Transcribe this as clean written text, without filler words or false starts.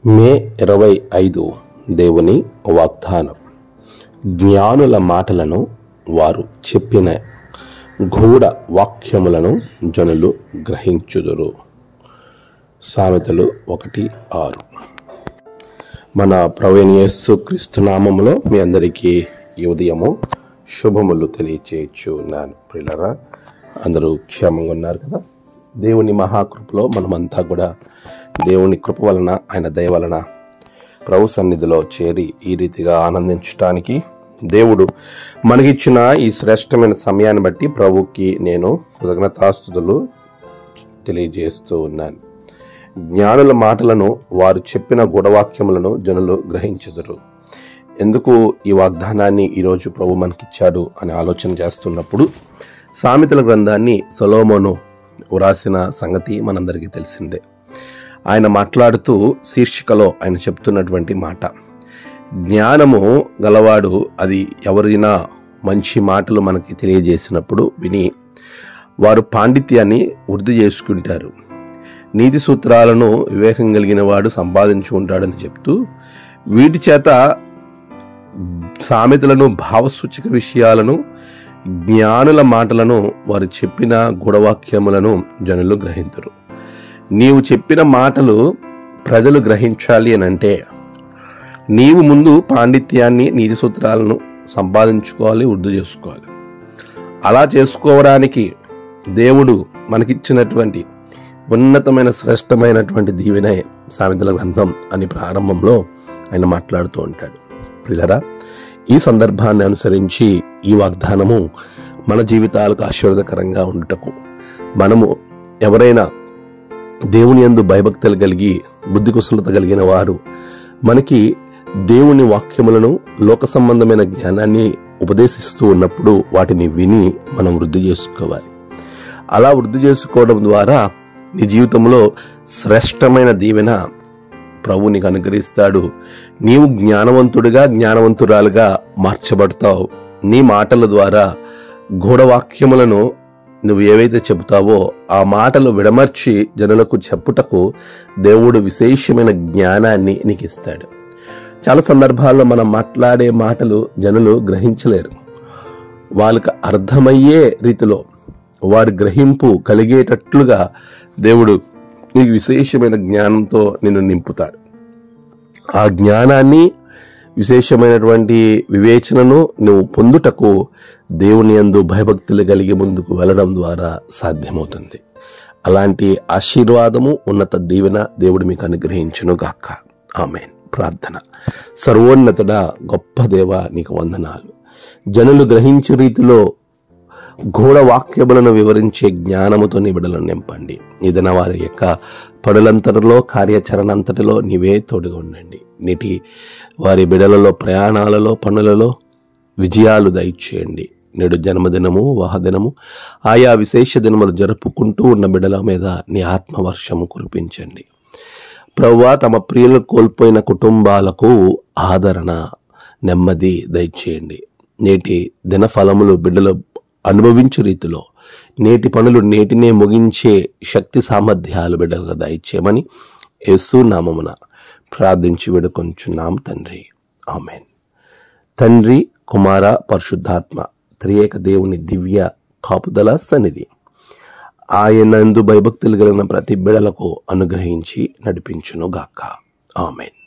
మే 25 దేవుని వాగ్దానం. జ్ఞానుల మాటలను వారు చెప్పిన గూఢ వాక్యములను జనులు గ్రహించుదురు. సామెతలు 1:6. మన ప్రభువైన యేసుక్రీస్తు నామములో మీ అందరికీ ఈ ఉదయము శుభములు తెలియచేయుచున్నాను. ప్రియులారా, అందరూ క్షేమంగా ఉన్నారు కదా? దేవుని మహాకృపలో మనమంతా కూడా దేవుని కృప వలన, ఆయన దయ వలన ప్రభు సన్నిధిలో చేరి ఈ రీతిగా ఆనందించడానికి దేవుడు మనకిచ్చిన ఈ శ్రేష్టమైన సమయాన్ని బట్టి ప్రభుకి నేను కృతజ్ఞతాస్తుతులు తెలియజేస్తూ ఉన్నాను. జ్ఞానుల మాటలను వారు చెప్పిన గూఢవాక్యములను జనులు గ్రహించుదురు. ఎందుకు ఈ వాగ్దానాన్ని ఈరోజు ప్రభు మనకిచ్చాడు అని ఆలోచన చేస్తున్నప్పుడు సామెతల గ్రంథాన్ని సొలొమోను వ్రాసిన సంగతి మనందరికీ తెలిసిందే. ఆయన మాట్లాడుతూ శీర్షికలో ఆయన చెప్తున్నటువంటి మాట, జ్ఞానము గలవాడు అది ఎవరైనా మంచి మాటలు మనకి తెలియజేసినప్పుడు విని వారు పాండిత్యాన్ని వృద్ధి చేసుకుంటారు. నీతి సూత్రాలను వివేకం కలిగిన వాడు సంపాదించుకుంటాడని చెప్తూ వీటి చేత సామెతలను, భావసూచక విషయాలను, జ్ఞానుల మాటలను, వారు చెప్పిన గూఢవాక్యములను జనులు గ్రహించరు. నీవు చెప్పిన మాటలు ప్రజలు గ్రహించాలి అని అంటే నీవు ముందు పాండిత్యాన్ని, నీతి సూత్రాలను సంపాదించుకోవాలి, వృద్ధి చేసుకోవాలి. అలా చేసుకోవడానికి దేవుడు మనకిచ్చినటువంటి ఉన్నతమైన శ్రేష్టమైనటువంటి దీవెనే సామెతల గ్రంథం అని ప్రారంభంలో ఆయన మాట్లాడుతూ ఉంటాడు. ప్రియులారా, ఈ సందర్భాన్ని అనుసరించి ఈ వాగ్దానము మన జీవితాలకు ఆశీర్వాదకరంగా ఉండుటకు, మనము ఎవరైనా దేవుని యందు భయభక్తులు కలిగి బుద్ధి కుశలత కలిగిన వారు మనకి దేవుని వాక్యములను, లోక సంబంధమైన జ్ఞానాన్ని ఉపదేశిస్తూ ఉన్నప్పుడు వాటిని విని మనం వృద్ధి చేసుకోవాలి. అలా వృద్ధి చేసుకోవడం ద్వారా నీ జీవితంలో శ్రేష్టమైన దీవెన ప్రభు నీకు అనుగ్రహిస్తాడు. నీవు జ్ఞానవంతుడిగా, జ్ఞానవంతురాలుగా మార్చబడతావు. నీ మాటల ద్వారా గూఢవాక్యములను నువ్వు ఏవైతే చెబుతావో ఆ మాటలు విడమర్చి జనులకు చెప్పుటకు దేవుడు విశేషమైన జ్ఞానాన్ని నీకు ఇస్తాడు. చాలా సందర్భాల్లో మనం మాట్లాడే మాటలు జనులు గ్రహించలేరు. వాళ్ళకి అర్థమయ్యే రీతిలో, వారి గ్రహింపు కలిగేటట్లుగా దేవుడు నీకు విశేషమైన జ్ఞానంతో నిన్ను నింపుతాడు. ఆ జ్ఞానాన్ని, విశేషమైనటువంటి వివేచనను నువ్వు పొందుటకు దేవుని యందు భయభక్తులు కలిగి ముందుకు వెళ్ళడం ద్వారా సాధ్యమవుతుంది. అలాంటి ఆశీర్వాదము, ఉన్నత దీవెన దేవుడు మీకు అనుగ్రహించును గాక. ఆమేన్. ప్రార్థన. సర్వోన్నతుడా, గొప్ప దేవ, నీకు వందనాలు. జనులు గ్రహించే రీతిలో గూఢవాక్యములను వివరించే జ్ఞానముతో నీ బిడ్డలను నింపండి. ఏదైనా వారి యొక్క పనులంతటిలో, కార్యాచరణ అంతటిలో నీవే తోడుగా ఉండండి. నేటి వారి బిడ్డలలో, ప్రయాణాలలో, పనులలో విజయాలు దయచేయండి. నేడు జన్మదినము, వాహదినము, ఆయా విశేష దినములు జరుపుకుంటూ ఉన్న బిడ్డల మీద నీ ఆత్మవర్షము కురిపించండి. ప్రభువా, తమ ప్రియులు కోల్పోయిన కుటుంబాలకు ఆదరణ, నెమ్మది దయచేయండి. నేటి దినఫలములు బిడ్డలు అనుభవించే రీతిలో నేటి పనులు నేటినే ముగించే శక్తి సామర్థ్యాలు బిడ్డలుగా దయచేయమని యేసు నామమున ప్రార్థించి వేడుకొంచున్నాం తండ్రి. ఆమేన్. తండ్రి, కుమార, పరిశుద్ధాత్మ త్రియేక దేవుని దివ్య కాపుదల సన్నిధి ఆయనందు భయభక్తులు కలిగిన ప్రతి బిడలకు అనుగ్రహించి నడిపించును గాక. ఆమేన్.